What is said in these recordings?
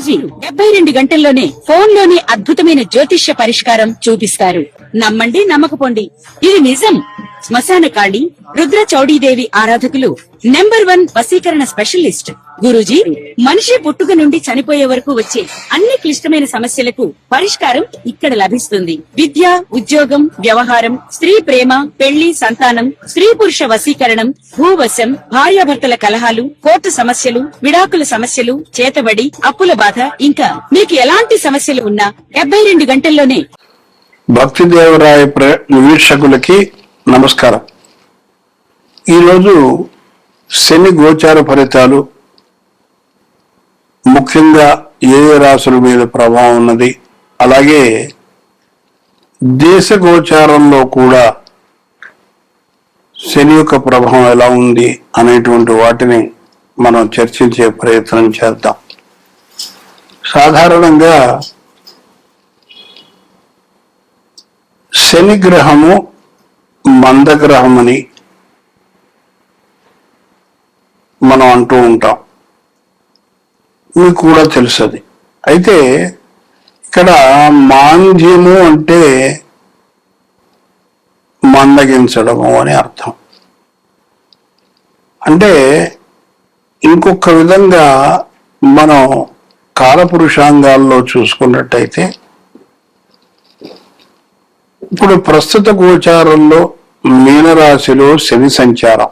గురూజీ 72 గంటల్లోనే ఫోన్ లోని అద్భుతమైన జ్యోతిష్య పరిష్కారం చూపిస్తారు. నమ్మండి, నమ్మకపోండి, ఇది నిజం. శ్మశాన కాళి రుద్ర చౌడీదేవి ఆరాధకులు నంబర్ 1 వశీకరణ స్పెషలిస్ట్ గురూజీ. మనిషి పుట్టుక నుండి చనిపోయే వరకు వచ్చే అన్ని క్లిష్టమైన సమస్యలకు పరిష్కారం ఇక్కడ లభిస్తుంది. విద్య, ఉద్యోగం, వ్యవహారం, స్త్రీ ప్రేమ, పెళ్లి, సంతానం, స్త్రీ పురుష వశీకరణం, భూవశం, భార్యాభర్తల కలహాలు, కోర్టు సమస్యలు, విడాకుల సమస్యలు, చేతబడి, అప్పుల బాధ, ఇంకా మీకు ఎలాంటి సమస్యలు ఉన్నా 72 గంటల్లోనే. భక్తి దేవరాయ వీక్షకులకి నమస్కారం. ఈరోజు శని గోచార ఫలితాలు, ముఖ్యంగా ఏ రాశుల మీద ప్రభావం ఉన్నది, అలాగే దేశ గోచారంలో కూడా శని యొక్క ప్రభావం ఎలా ఉంది అనేటువంటి వాటిని మనం చర్చించే ప్రయత్నం చేద్దాం. సాధారణంగా శని గ్రహము మందగ్రహం అని మనం అంటూ ఉంటాం, మీకు కూడా తెలుసది. అయితే ఇక్కడ మాంద్యము అంటే మందగించడము అని అర్థం. అంటే ఇంకొక విధంగా మనం కాలపురుషాంగాల్లో చూసుకున్నట్టయితే, ఇప్పుడు ప్రస్తుత గోచారంలో మీనరాశిలో శని సంచారం,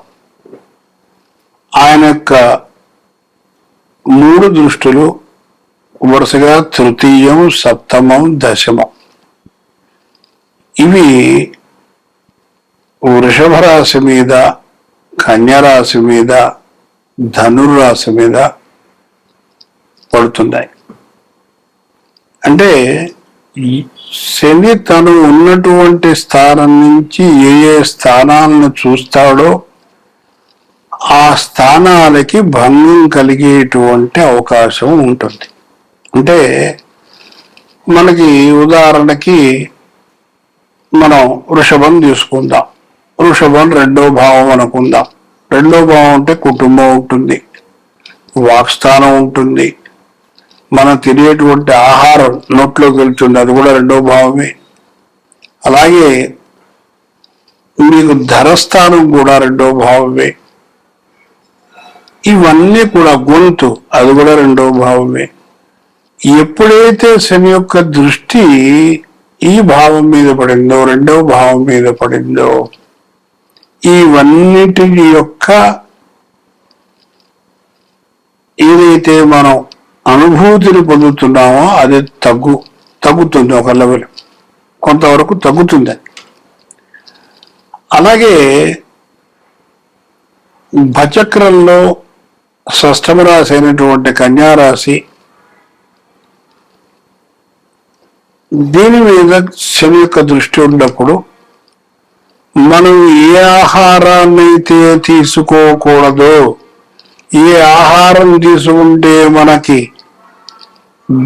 ఆయన యొక్క 3 దృష్టులు వరుసగా తృతీయం, సప్తమం, దశమం, ఇవి వృషభ రాశి మీద, కన్యరాశి మీద, ధనుర్రాశి మీద పడుతున్నాయి. అంటే శని తను ఉన్నటువంటి స్థానం నుంచి ఏ స్థానాలను చూస్తాడో ఆ స్థానాలకి భంగం కలిగేటువంటి అవకాశం ఉంటుంది. అంటే మనకి ఉదాహరణకి మనం వృషభం తీసుకుందాం. వృషభం 2వ భావం అనుకుందాం. 2వ భావం అంటే కుటుంబం ఉంటుంది, వాక్స్థానం ఉంటుంది, మనం తినేటువంటి ఆహారం నోట్లోకి వెళ్తుంది, అది కూడా 2వ భావమే. అలాగే మీకు ధనస్థానం కూడా 2వ భావమే. ఇవన్నీ కూడా గొంతు, అది కూడా 2వ భావమే. ఎప్పుడైతే శని యొక్క దృష్టి ఈ భావం మీద పడిందో, 2వ భావం మీద పడిందో, ఇవన్నిటి యొక్క ఏదైతే మనం అనుభూతిని పొందుతున్నామో అది తగ్గుతుంది, ఒక లెవెల్ కొంతవరకు తగ్గుతుంది. అలాగే భచక్రంలో షష్ఠమ రాశి అయినటువంటి కన్యారాశి, దీని మీద శని యొక్క దృష్టి ఉన్నప్పుడు మనం ఏ ఆహారాన్నైతే తీసుకోకూడదో, ఏ ఆహారం తీసుకుంటే మనకి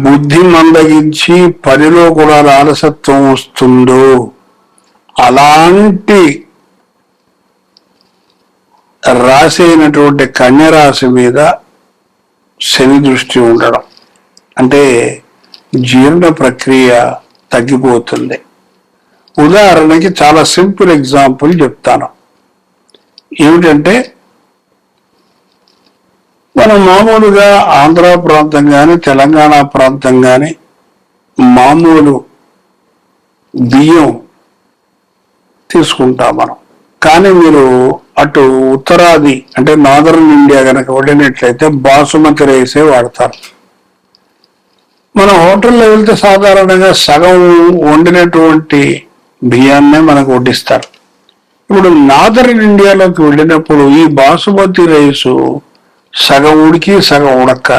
బుద్ధి మందగించి పనిలో కూడా అలసత్వం వస్తుందో, అలాంటి రాశి అయినటువంటి కన్యరాశి మీద శని దృష్టి ఉండడం అంటే జీర్ణ ప్రక్రియ తగ్గిపోతుంది. ఉదాహరణకి చాలా సింపుల్ ఎగ్జాంపుల్ చెప్తాను. ఏమిటంటే, మనం మామూలుగా ఆంధ్ర ప్రాంతం కానీ తెలంగాణ ప్రాంతం కానీ మామూలు బియ్యం తీసుకుంటాం మనం. కానీ మీరు అటు ఉత్తరాది అంటే నార్దర్న్ ఇండియా కనుక వెళ్ళినట్లయితే బాసుమతి రైసే వాడతారు. మన హోటల్లో వెళ్తే సాధారణంగా సగం వండినటువంటి బియ్యాన్నే మనకు వడ్డిస్తారు. ఇప్పుడు నార్దర్న్ ఇండియాలోకి వెళ్ళినప్పుడు ఈ బాసుమతి రైసు సగం ఉడికి సగం ఉడక్క,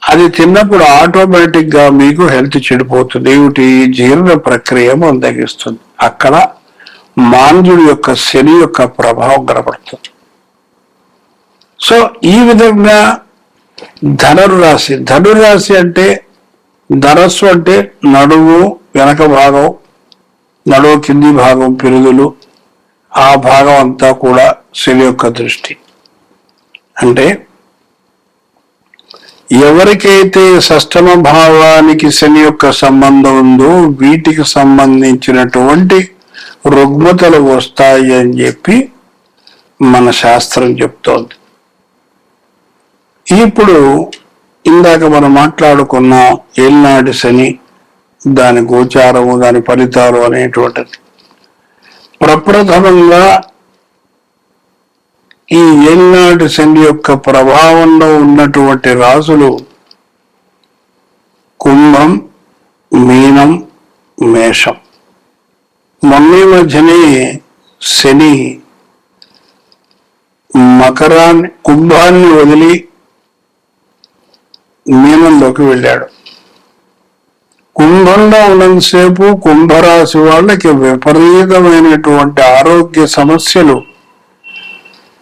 అది తిన్నప్పుడు ఆటోమేటిక్ గా మీకు హెల్త్ చెడిపోతుంది. ఏమిటి? జీర్ణ ప్రక్రియ మందగిస్తుంది. అక్కడ మాంద్యుడి యొక్క శని యొక్క ప్రభావం కనబడుతుంది. సో ఈ విధంగా ధనుర్రాశి అంటే ధనస్సు అంటే నడుము వెనక భాగం, నడుము కింది భాగం, పిరుదులు, ఆ భాగం అంతా కూడా శని యొక్క దృష్టి. అంటే ఎవరికైతే షష్టమ భావానికి శని యొక్క సంబంధం ఉందో వీటికి సంబంధించినటువంటి రుగ్మతలు వస్తాయి అని చెప్పి మన శాస్త్రం చెప్తోంది. ఇప్పుడు ఇందాక మనం మాట్లాడుకున్న ఏళ్ళనాటి శని, దాని గోచారము, దాని ఫలితాలు అనేటువంటిది ప్రప్రథమంగా ఈ ఏళ్ళనాటి శని యొక్క ప్రభావంలో ఉన్నటువంటి రాశులు కుంభం, మీనం, మేషం. మొన్న మధ్యనే శని కుంభాన్ని వదిలి మీనంలోకి వెళ్ళాడు. కుంభంలో ఉన్నంతసేపు కుంభరాశి వాళ్ళకి విపరీతమైనటువంటి ఆరోగ్య సమస్యలు,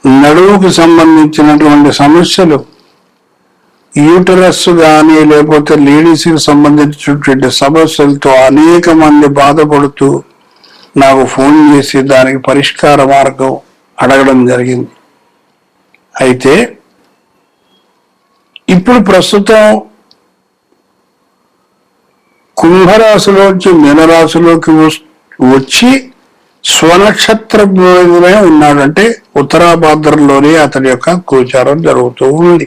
నడువుకు సంబంధించినటువంటి సమస్యలు, యూటరస్ కానీ లేకపోతే లేడీస్కి సంబంధించినటువంటి సమస్యలతో అనేక మంది బాధపడుతూ నాకు ఫోన్ చేసి దానికి పరిష్కార మార్గం అడగడం జరిగింది. అయితే ఇప్పుడు ప్రస్తుతం కుంభరాశిలోంచి మీనరాశిలోకి వచ్చి స్వనక్షత్రంలోనే ఉన్నాడంటే ఉత్తరాభాద్రంలోనే అతని యొక్క గోచారం జరుగుతూ ఉంది.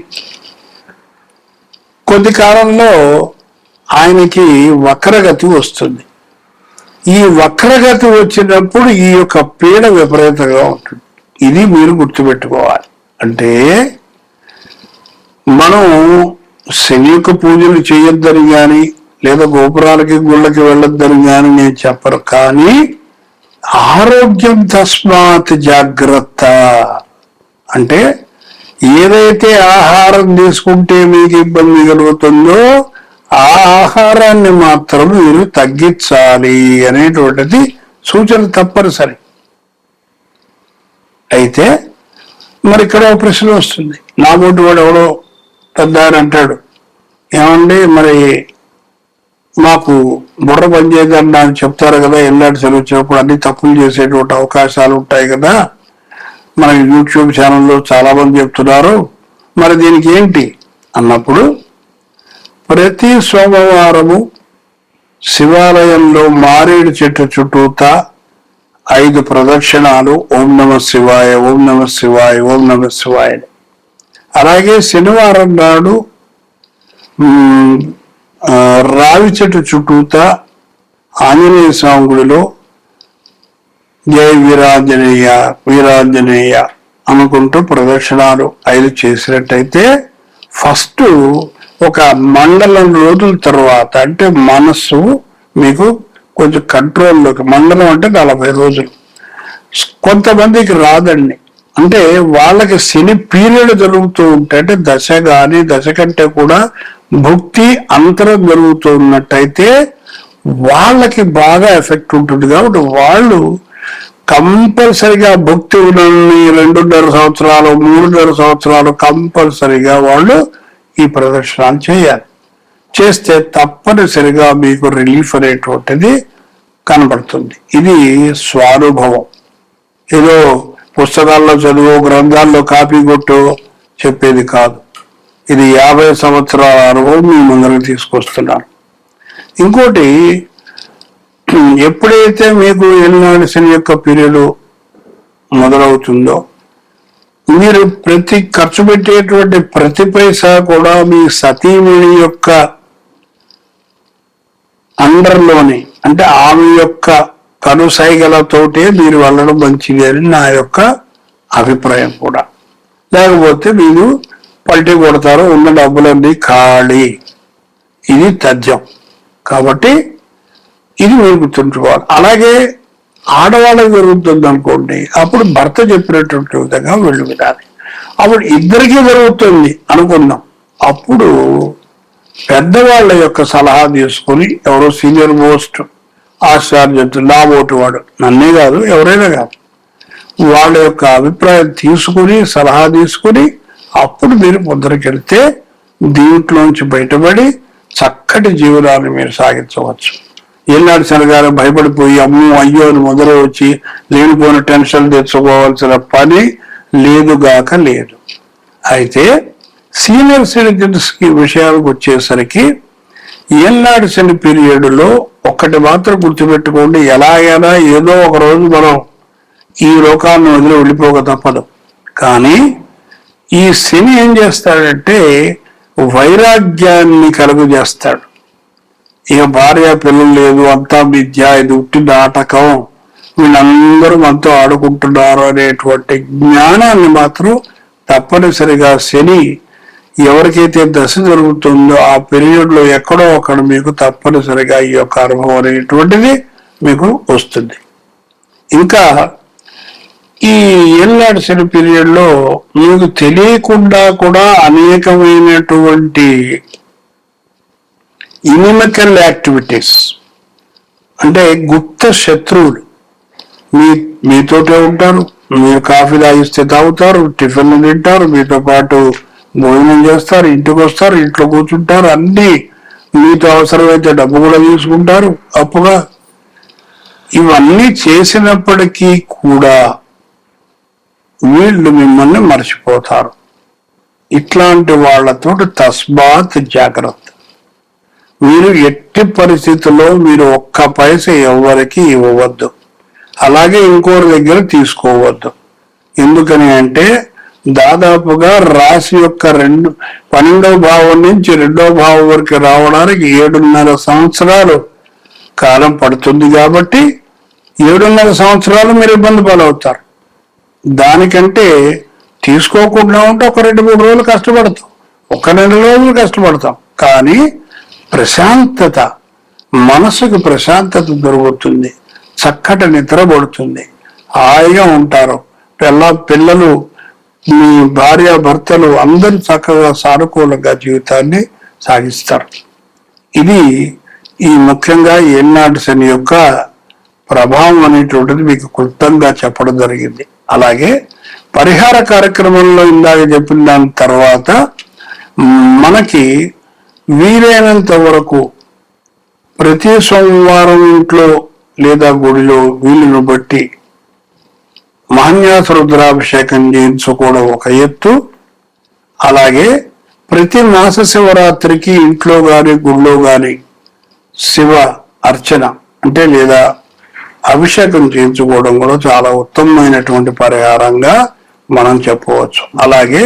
కొద్ది కాలంలో ఆయనకి వక్రగతి వస్తుంది. ఈ వక్రగతి వచ్చినప్పుడు ఈ యొక్క పీడ విపరీతంగా ఉంటుంది. ఇది మీరు గుర్తుపెట్టుకోవాలి. అంటే మనం శని యొక్క పూజలు చేయొద్దని కానీ లేదా గోపురాలకి గుళ్ళకి వెళ్ళొద్దని కానీ నేను చెప్పరు, కానీ ఆరోగ్యం తస్మాత్ జాగ్రత్త. అంటే ఏదైతే ఆహారం తీసుకుంటే మీకు ఇబ్బంది కలుగుతుందో ఆ ఆహారాన్ని మాత్రం మీరు తగ్గించాలి అనేటువంటిది సూచన తప్పనిసరి. అయితే మరి ఇక్కడ ఒక ప్రశ్న వస్తుంది. నా బోటి వాడు ఎవడో పెద్ద అంటాడు, ఏమండి మరి మాకు బుర్ర పనిచేయదని అని చెప్తారు కదా, ఎల్లాడి సెలవు వచ్చినప్పుడు అన్ని తప్పులు చేసేటువంటి అవకాశాలు ఉంటాయి కదా, మన యూట్యూబ్ ఛానల్లో చాలా మంది చెప్తున్నారు, మరి దీనికి ఏంటి అన్నప్పుడు ప్రతి సోమవారము శివాలయంలో మారేడు చెట్టు చుట్టూతా 5 ప్రదక్షిణాలు ఓం నమ శివాయ, ఓం నమ శివాయ, ఓం నమ శివాయ. అలాగే శనివారం నాడు రావి చెట్టు చుట్టూతా ఆంజనేయ స్వామి గుడిలో జై వీరాంజనేయ వీరాంజనేయ అనుకుంటూ ప్రదక్షిణాలు 5 చేసినట్టయితే ఫస్ట్ ఒక మండలం రోజుల తర్వాత, అంటే మనస్సు మీకు కొంచెం కంట్రోల్లోకి, మండలం అంటే 40 రోజులు. కొంతమందికి రాదండి, అంటే వాళ్ళకి శని పీరియడ్ జరుగుతూ ఉంటే, అంటే దశ కానీ దశ కంటే కూడా భుక్తి అంతరం జరుగుతూ ఉన్నట్టయితే వాళ్ళకి బాగా ఎఫెక్ట్ ఉంటుంది. కాబట్టి వాళ్ళు కంపల్సరిగా భుక్తి ఉన్నన్ని 2.5 సంవత్సరాలు 3.5 సంవత్సరాలు కంపల్సరిగా వాళ్ళు ఈ ప్రదర్శనలు చేయాలి. చేస్తే తప్పనిసరిగా మీకు రిలీఫ్ అనేటువంటిది కనబడుతుంది. ఇది స్వానుభవం. ఏదో పుస్తకాల్లో చదువు, గ్రంథాల్లో కాపీ కొట్టు చెప్పేది కాదు. ఇది 50 సంవత్సరాల అనుభవం మీ ముందరకు తీసుకొస్తున్నాను. ఇంకోటి, ఎప్పుడైతే మీకు ఏలినాటి శని యొక్క పీరియడ్ మొదలవుతుందో మీరు ఖర్చు పెట్టేటువంటి ప్రతి పైసా కూడా మీ సతీమణి యొక్క అండర్లోనే, అంటే ఆమె యొక్క కనుసైగలతోటే మీరు వెళ్ళడం మంచిది అని నా యొక్క అభిప్రాయం కూడా. లేకపోతే మీరు పల్టీ కొడతారు, ఉన్న డబ్బులన్నీ ఖాళీ. ఇది తథ్యం. కాబట్టి ఇది మీరు గుర్తుంచుకోవాలి. అలాగే ఆడవాళ్ళకి జరుగుతుంది అనుకోండి, అప్పుడు భర్త చెప్పినటువంటి విధంగా వెళ్ళు వినాలి. అప్పుడు ఇద్దరికీ జరుగుతుంది అనుకుందాం, అప్పుడు పెద్దవాళ్ళ యొక్క సలహా తీసుకుని, ఎవరో సీనియర్ మోస్ట్ ఆచార్యుడు, నా ఓటు వాడు, నన్నే కాదు ఎవరైనా కాదు, వాళ్ళ యొక్క అభిప్రాయం తీసుకుని సలహా తీసుకుని అప్పుడు మీరు ముందరికెళ్తే దీంట్లోంచి బయటపడి చక్కటి జీవనాన్ని మీరు సాగించవచ్చు. ఏనాడు శనగారు భయపడిపోయి అమ్మో అయ్యో అని మొదలు వచ్చి లేనిపోయిన టెన్షన్ తెచ్చుకోవాల్సిన పని లేదుగాక లేదు. అయితే సీనియర్ సిటిజన్స్ కి విషయాలకు వచ్చేసరికి ఏళ్ళనాటి శని పీరియడ్ లో ఒక్కటి మాత్రం గుర్తుపెట్టుకోండి, ఎలాగైనా ఏదో ఒక రోజు మనం ఈ లోకాన్ని వదిలి వెళ్ళిపోక తప్పదు. కానీ ఈ శని ఏం చేస్తాడంటే వైరాగ్యాన్ని కలుగు చేస్తాడు. ఇక భార్య పిల్లలు లేదు, అంతా విద్య, ఇది ఉట్టి నాటకం, వీళ్ళందరూ మనతో ఆడుకుంటున్నారు అనేటువంటి జ్ఞానాన్ని మాత్రం తప్పనిసరిగా శని ఎవరికైతే దశ జరుగుతుందో ఆ పీరియడ్ లో ఎక్కడో అక్కడ మీకు తప్పనిసరిగా ఈ యొక్క అనుభవం అనేటువంటిది మీకు వస్తుంది. ఇంకా ఈ ఏళ్ళనాటి శని పీరియడ్ లో మీకు తెలియకుండా కూడా అనేకమైనటువంటి ఇనిమికల్ యాక్టివిటీస్, అంటే గుప్త శత్రువులు మీతోటే ఉంటారు. మీరు కాఫీ తాగిస్తే తాగుతారు, టిఫిన్లు తింటారు, మీతో పాటు భోజనం చేస్తారు, ఇంటికి వస్తారు, ఇంట్లో కూర్చుంటారు, అన్ని మీతో అవసరమైతే డబ్బు కూడా తీసుకుంటారు అప్పుగా. ఇవన్నీ చేసినప్పటికీ కూడా వీళ్ళు మిమ్మల్ని మర్చిపోతారు. ఇట్లాంటి వాళ్ళతో తస్మాత్ జాగ్రత్త. మీరు ఎట్టి పరిస్థితుల్లో మీరు ఒక్క పైస ఎవరికి ఇవ్వవద్దు, అలాగే ఇంకోరి దగ్గర తీసుకోవద్దు. ఎందుకని అంటే దాదాపుగా రాశి యొక్క 12వ భావం నుంచి 2వ భావం వరకు రావడానికి 7.5 సంవత్సరాలు కాలం పడుతుంది. కాబట్టి 7.5 సంవత్సరాలు మీరు ఇబ్బంది పాలవుతారు. దానికంటే తీసుకోకుండా ఉంటే ఒక 2-3 రోజులు కష్టపడతాం, ఒక 2 రోజులు కష్టపడతాం. కానీ ప్రశాంతత, మనసుకు ప్రశాంతత దొరుకుతుంది, చక్కటి నిద్ర పడుతుంది, హాయిగా ఉంటారు. పిల్లలు, మీ భార్య భర్తలు అందరూ చక్కగా సానుకూలంగా జీవితాన్ని సాగిస్తారు. ఇది ఈ ముఖ్యంగా ఏళ్ళనాటి శని యొక్క ప్రభావం అనేటువంటిది మీకు క్లుప్తంగా చెప్పడం జరిగింది. అలాగే పరిహార కార్యక్రమంలో ఇందాక చెప్పిన దాని తర్వాత మనకి వీలైనంత వరకు ప్రతి సోమవారం ఇంట్లో లేదా గుడిలో వీలును బట్టి మహాన్యాస రుద్రాభిషేకం చేయించుకోవడం ఒక ఎత్తు. అలాగే ప్రతి మాస శివరాత్రికి ఇంట్లో గాని గుడిలో గాని శివ అర్చన అంటే లేదా అభిషేకం చేయించుకోవడం కూడా చాలా ఉత్తమమైనటువంటి పరిహారంగా మనం చెప్పవచ్చు. అలాగే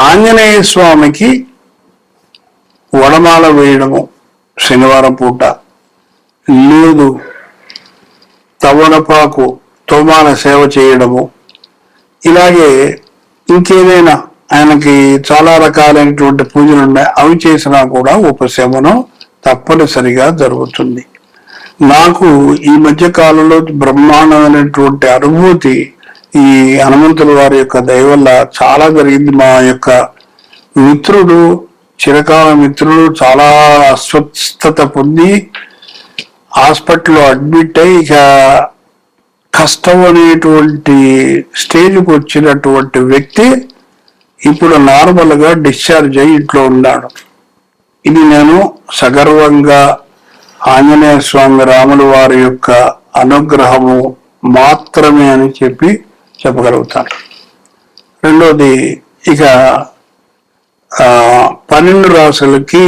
ఆంజనేయ స్వామికి వడమాల వేయడము శనివారం పూట, లేదు తవనపాకు తోమాల సేవ చేయడము, ఇలాగే ఇంకేదైనా ఆయనకి చాలా రకాలైనటువంటి పూజలు ఉన్నాయి, అవి చేసినా కూడా ఉపశమనం తప్పనిసరిగా జరుగుతుంది. నాకు ఈ మధ్య కాలంలో బ్రహ్మాండమైనటువంటి అనుభూతి ఈ హనుమంతుల వారి యొక్క దయ వల్ల చాలా జరిగింది. మా యొక్క మిత్రుడు, చిరకాల మిత్రుడు చాలా అస్వస్థత పొంది హాస్పిటల్లో అడ్మిట్ అయి ఇక కష్టం అనేటువంటి స్టేజ్కి వచ్చినటువంటి వ్యక్తి ఇప్పుడు నార్మల్ గా డిశ్చార్జ్ అయ్యి ఇంట్లో ఉన్నాడు. ఇది నేను సగర్వంగా ఆంజనేయ స్వామి రాముల వారి యొక్క అనుగ్రహము మాత్రమే అని చెప్పగలుగుతాను. రెండోది, ఇక 12 రాశులకి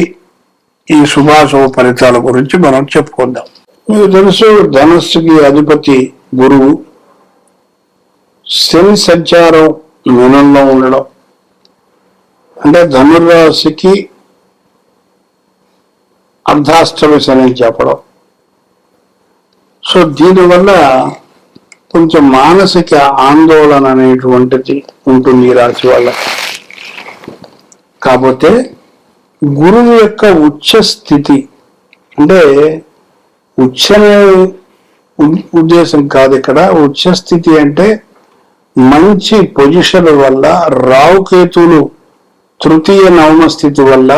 ఈ శుభాశుభ ఫలితాల గురించి మనం చెప్పుకుందాం. మీకు తెలుసు, ధనస్సుకి అధిపతి గురువు, శని సంచారం మీనంలో ఉండడం అంటే ధనుర్రాశికి అర్ధాష్టమి శని చెప్పడం. సో దీనివల్ల కొంచెం మానసిక ఆందోళన అనేటువంటిది ఉంటుంది ఈ రాశి వల్ల. కాకపోతే గురువు యొక్క ఉచ్చ స్థితి అంటే ఉచ్చనే ఉద్దేశం కాదు ఇక్కడ. ఉచ్చ స్థితి అంటే మంచి పొజిషన్ వల్ల, రావుకేతులు తృతీయ నవమ స్థితి వల్ల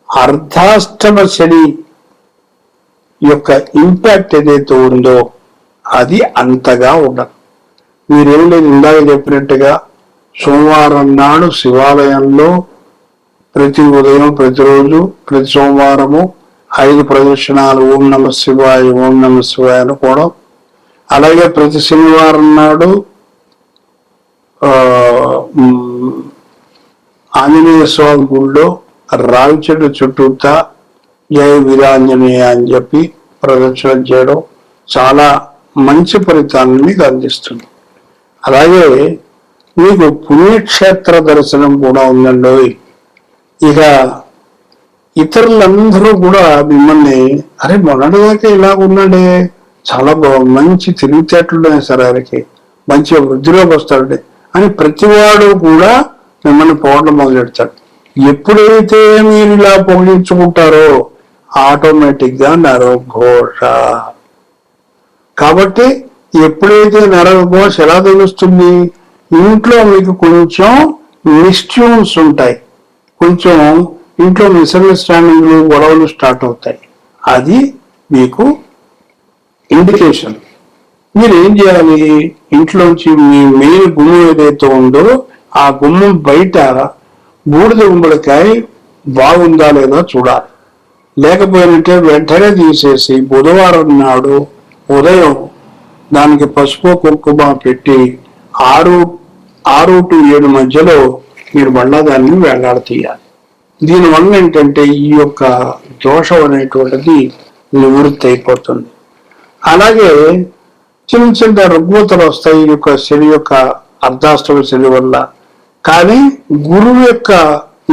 అర్ధాష్టమ శని యొక్క ఇంపాక్ట్ ఏదైతే ఉందో అది అంతగా ఉండదు. మీరేం లేదు, ఇందాక చెప్పినట్టుగా సోమవారం నాడు శివాలయంలో ప్రతి ఉదయం, ప్రతిరోజు, ప్రతి సోమవారము 5 ప్రదక్షిణాలు ఓం నమ శివాయ, ఓం నమ శివాయ అనుకోవడం. అలాగే ప్రతి శనివారం నాడు ఆంజనేయ స్వామి గుళ్ళో రావి చెట్టు చుట్టూతా జయ వీరాంజనేయ అని చెప్పి ప్రదక్షిణ చేయడం చాలా మంచి ఫలితాలను మీకు అందిస్తుంది. అలాగే మీకు పుణ్యక్షేత్ర దర్శనం కూడా ఉందండి. ఇక ఇతరులందరూ కూడా మిమ్మల్ని అరే మొన్నటిదాకా ఇలా ఉన్నాడే, చాలా మంచి తెలివితేటలున్నాయి సార్, ఆయనకి మంచి వృద్ధిలోకి వస్తాడు అని ప్రతివాడు కూడా మిమ్మల్ని పొగడం మొదలెడతాడు. ఎప్పుడైతే మీరు ఇలా పొగిడించుకుంటారో ఆటోమేటిక్ గా నరఘోష. కాబట్టి ఎప్పుడైతే నరఘోష ఎలా తెలుస్తుంది, ఇంట్లో మీకు కొంచెం మిస్ట్యూన్స్ ఉంటాయి, కొంచెం ఇంట్లో మిస్అండర్స్టాండింగ్లు గొడవలు స్టార్ట్ అవుతాయి. అది మీకు ఇండికేషన్. మీరు ఏం చేయాలి, ఇంట్లోంచి మీ మెయిన్ గుమ్మం ఏదైతే ఉందో ఆ గుమ్మం బయట బూడిద గుమ్మడికాయ బాగుందా లేదా చూడాలి. లేకపోయినట్టే వెంటనే తీసేసి బుధవారం నాడు ఉదయం దానికి పసుపు కుంకుమ పెట్టి 6 to 7 మధ్యలో మీరు మళ్ళా దాన్ని వేలాడతీయాలి. దీనివల్ల ఏంటంటే ఈ యొక్క దోషం అనేటువంటిది నివృత్తి అయిపోతుంది. అలాగే చిన్న చిన్న రుగ్మతలు వస్తాయి ఈ యొక్క శని యొక్క అర్ధాష్టమ శని వల్ల. కానీ గురువు యొక్క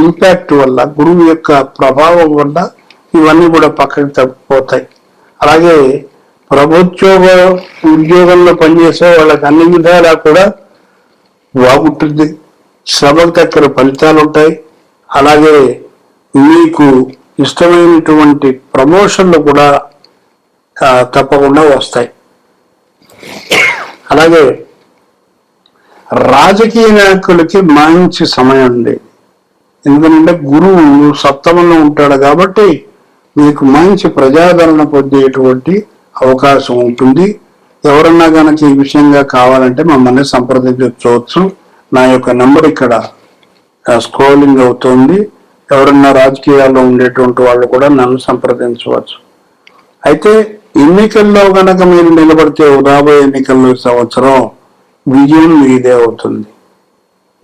ఇంపాక్ట్ వల్ల, గురువు యొక్క ప్రభావం వల్ల ఇవన్నీ కూడా పక్కకి తప్పిపోతాయి. అలాగే ఉద్యోగంలో పనిచేసే వాళ్ళకి అన్ని విధాలా కూడా బాగుంటుంది, శ్రమకు తగ్గ ఫలితాలు ఉంటాయి. అలాగే మీకు ఇష్టమైనటువంటి ప్రమోషన్లు కూడా తప్పకుండా వస్తాయి. అలాగే రాజకీయ నాయకులకి మంచి సమయం ఉంది, ఎందుకంటే గురువు సప్తమంలో ఉంటాడు కాబట్టి మీకు మంచి ప్రజాదరణ పొందేటువంటి అవకాశం ఉంటుంది. ఎవరన్నా కనుక ఈ విషయంగా కావాలంటే మమ్మల్ని సంప్రదించవచ్చు. నా యొక్క నంబర్ ఇక్కడ స్క్రోలింగ్ అవుతుంది. ఎవరన్నా రాజకీయాల్లో ఉండేటువంటి వాళ్ళు కూడా నన్ను సంప్రదించవచ్చు. అయితే ఎన్నికల్లో గనక మీరు నిలబడితే రాబోయే ఎన్నికల్లో సంవత్సరం విజయం మీదే అవుతుంది.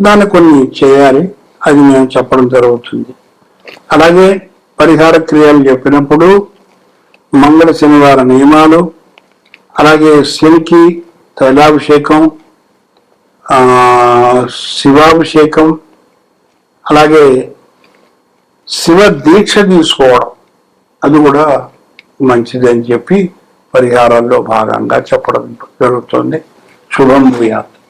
దాన్ని కొన్ని చేయాలి, అది మేము చెప్పడం జరుగుతుంది. అలాగే పరిహార క్రియలు చెప్పినప్పుడు మంగళ శనివార నియమాలు, అలాగే శనికి తైలాభిషేకం, శివాభిషేకం, అలాగే శివ దీక్ష తీసుకోవడం అది కూడా మంచిదని చెప్పి పరిహారాల్లో భాగంగా చెప్పడం జరుగుతుంది. శుభం భూయాత్.